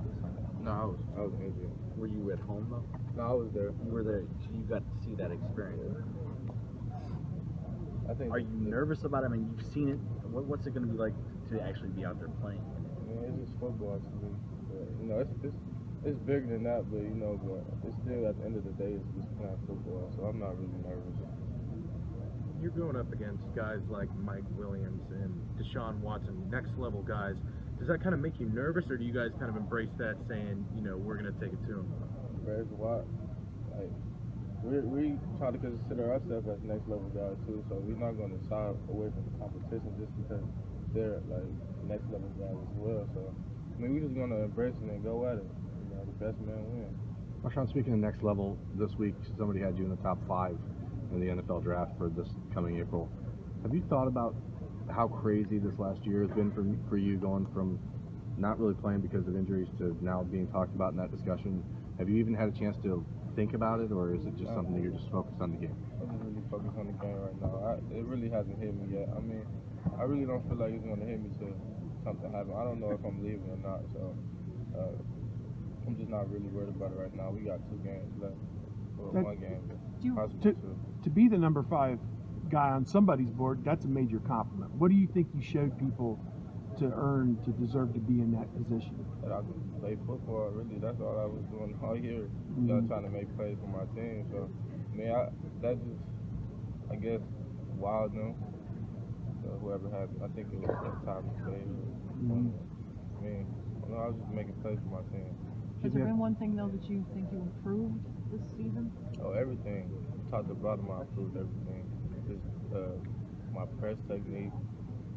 there on the Sunday? No, I was injured. Were you at home though? No, I was there. You were there, so you got to see that experience. I think. Are you nervous about it? I mean, you've seen it. What's it going to be like to actually be out there playing? I mean, it's just football to me. But, it's bigger than that, but but it's still at the end of the day, it's just playing football. So I'm not really nervous. You're going up against guys like Mike Williams and Deshaun Watson, next level guys. Does that kind of make you nervous, or do you guys kind of embrace that, saying, we're going to take it to them? Embrace what? Like, we try to consider ourselves as next level guys too, so we're not going to shy away from the competition just because they're like next level guys as well. So I mean, we're just going to embrace it and go at it. The best man wins. Marshon, speaking of next level, this week somebody had you in the top 5 in the NFL draft for this coming April. Have you thought about how crazy this last year has been for you, going from not really playing because of injuries to now being talked about in that discussion? Have you even had a chance to think about it, or is it just something that you're just focused on the game? I'm just really focused on the game right now. It really hasn't hit me yet. I mean, I really don't feel like it's going to hit me till something happens. I don't know if I'm leaving or not, so I'm just not really worried about it right now. We got 2 games left, or 1 game, possibly 2. To be the number 5 guy on somebody's board, that's a major compliment. What do you think you showed people to earn, to deserve to be in that position? That I can play football, really. That's all I was doing all year, trying to make plays for my team. So, I mean, that just, I guess, wowed them. So whoever had, I think it was that time to play. I mean, I was just making plays for my team. Has there been one thing, though, that you think you improved this season? Oh, everything. Top to bottom, I improved everything. Just my press technique,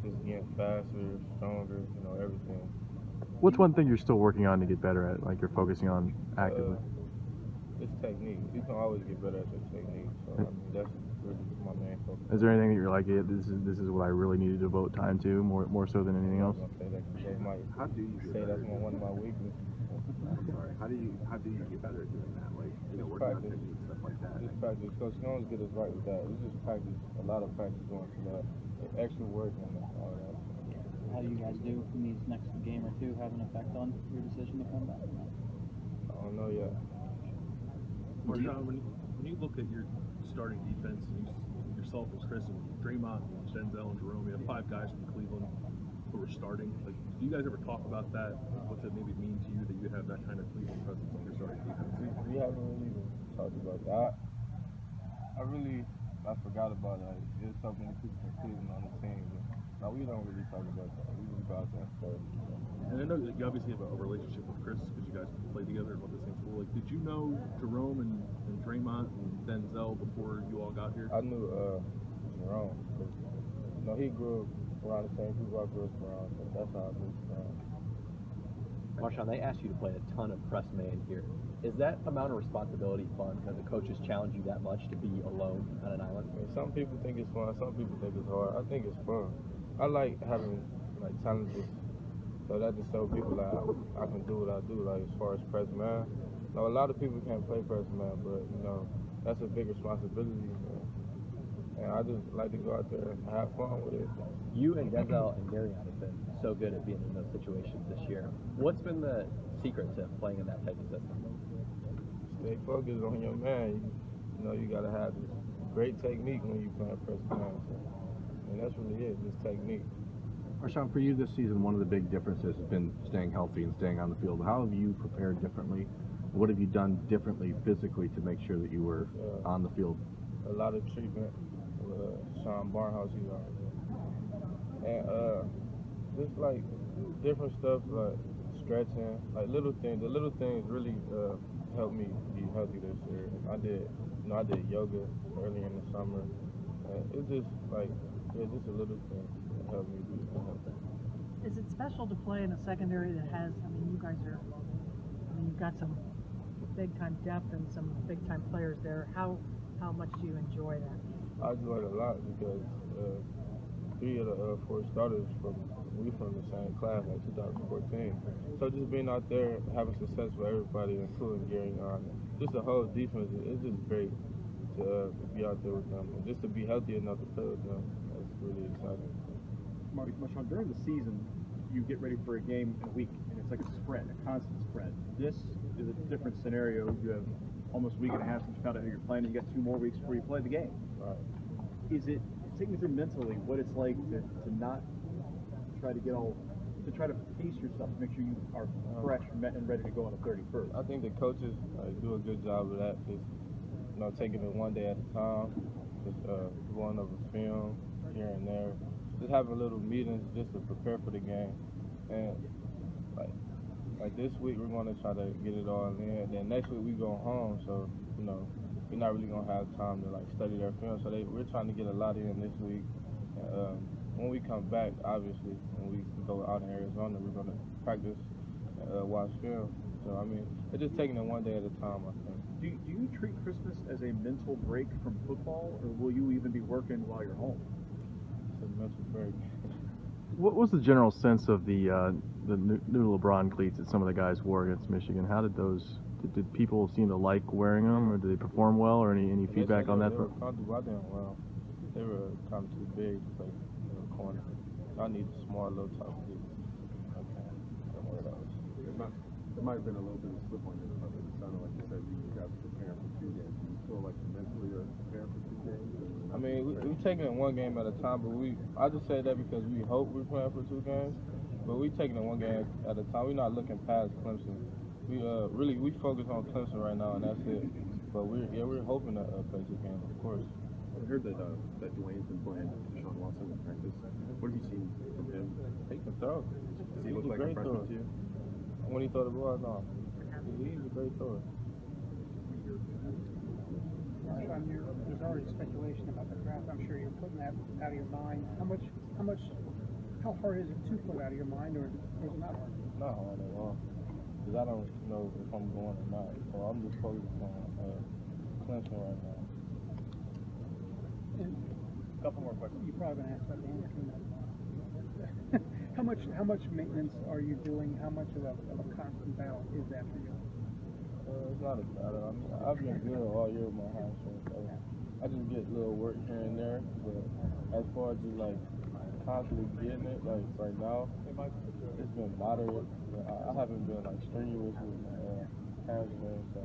just getting faster, stronger, everything. What's one thing you're still working on to get better at, like you're focusing on actively? It's technique. You can always get better at your technique. So, I mean, that's really my main focus. Is there anything that you're like, this is what I really need to devote time to, more so than anything else? How do you say that's one of my weaknesses? Sorry. How do you get better at doing that? Like, working on technique, stuff like that. Just practice. Coach Jones get us right with that. It's just practice. A lot of practice going to that. Extra work and all that. How do you guys do in these next game or two have an effect on your decision to come back? I don't know yet. Marshon, when you look at your starting defense, and yourself and Chris and Draymond, and Denzel and Jerome, you have 5 guys from Cleveland who are starting. Like, do you guys ever talk about that? What's it maybe mean to you that you have that kind of Cleveland presence on your starting defense? We haven't really talked about that. I forgot about that. There's so many people from Cleveland on the team. No, we don't really talk about that. We just go out there and play. And I know that you obviously have a relationship with Chris because you guys played together and went to the same school. Like, did you know Jerome and Draymond and Denzel before you all got here? I knew Jerome. He grew up around the same people I grew up around, so that's how I knew Jerome. Marshon, they asked you to play a ton of press man here. Is that amount of responsibility fun because the coaches challenge you that much to be alone on an island? I mean, some people think it's fun, some people think it's hard. I think it's fun. I like having challenges, so that just shows people I can do what I do. Like as far as press man, a lot of people can't play press man, but that's a big responsibility. And I just like to go out there and have fun with it. You and Denzel and Marion have been so good at being in those situations this year. What's been the secret to playing in that type of system? Stay focused on your man. You got to have this great technique when you play press man. And that's really it, just technique. Marshon, for you this season, one of the big differences has been staying healthy and staying on the field. How have you prepared differently? What have you done differently physically to make sure that you were on the field? A lot of treatment. Sean Barnhouse, he's on. And just like different stuff, like stretching, like little things. The little things really helped me be healthy this year. I did yoga early in the summer. It's just just a little thing that helped me be healthy. Is it special to play in a secondary that has, you guys you've got some big-time depth and some big-time players there. How much do you enjoy that? I enjoy it a lot because 3 of the 4 starters from the same class, like 2014. So just being out there, having success for everybody, including Gary on, just the whole defense, it's just great to be out there with them. And just to be healthy enough to play with them, that's really exciting. Marshon, during the season, you get ready for a game in a week, and it's like a sprint, a constant sprint. This is a different scenario. You have almost a week and a half since you found out who you're playing, and you got 2 more weeks before you play the game. Right. Take me through mentally what it's like to not try to get all, to try to pace yourself to make sure you are fresh and ready to go on the 31st. I think the coaches do a good job of that. Just taking it one day at a time, just going over film here and there, just having little meetings just to prepare for the game. And like this week we're going to try to get it all in. Then next week we go home, so we're not really going to have time to study their film. So we're trying to get a lot in this week. When we come back, obviously, when we go out in Arizona, we're going to practice, watch film. So I mean, it's just taking it one day at a time, I think. Do you treat Christmas as a mental break from football, or will you even be working while you're home? It's a mental break. What was the general sense of the new LeBron cleats that some of the guys wore against Michigan? How did those? Did people seem to like wearing them, or did they perform well, or any feedback on that? They were comfortable. I didn't well. They were kind of too big to play in the corner. I need a small little top cleats. Okay. Don't wear those. There might have been a little bit of slip on your part. It sounded like you said you guys were preparing for 2 games. Do you feel like mentally you're preparing for 2 games? I mean, we're taking it one game at a time, but I just say that because we hope we're playing for 2 games, but we're taking it one game at a time. We're not looking past Clemson. We focus on Clemson right now, and that's it. But we're hoping to play 2 games, of course. I heard that Dwayne's been playing Deshaun Watson in practice. What have you seen from him? He can throw. Does he look like a freshman to you? When he throw the ball, no. He's a great thrower. There's already speculation about the draft. I'm sure you're putting that out of your mind. How hard is it to put out of your mind, or is it not hard? Not hard at all. Because I don't know if I'm going or not. So I'm just focused on Clemson right now. And A couple more questions. you're probably going to ask about the answer. How much maintenance are you doing? How much of a constant battle is that for you? It's not a battle. I mean, I've been good all year with my hamstring, so I just get a little work here and there. But as far as just constantly getting it, right now, it's been moderate. I haven't been strenuous with my hamstring. So.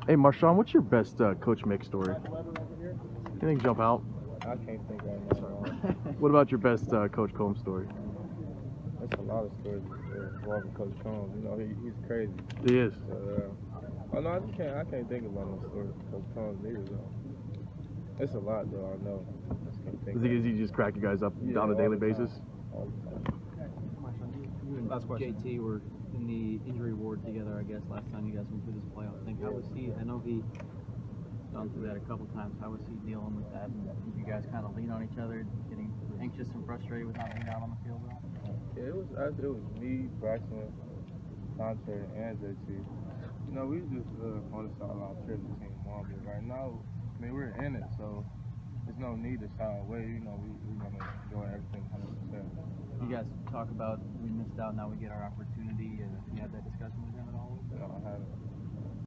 Hey, Marshon, what's your best Coach Mick story? Anything jump out? I can't think right now. What about your best Coach Combs story? There's a lot of stories involving Coach Combs. He's crazy. He is. Oh no, I can't think about no stories with Coach Combs either though. It's a lot though, I know. I just can't think. Does he just crack you guys up on a daily basis? All the time. You and JT were in the injury ward together, I guess, last time you guys went through this playoff thing. How was he? I know he gone through that a couple times. How was he dealing with that? And did you guys kind of lean on each other, getting anxious and frustrated with not being out on the field? Yeah, it was me, Braxton, Dante, and JT. We just on the sideline cheering the team on. But right now, I mean, we're in it, so there's no need to shy away. We're gonna go at everything 100%. You guys talk about we missed out, now we get our opportunity. You had that discussion with him at all? No, I haven't.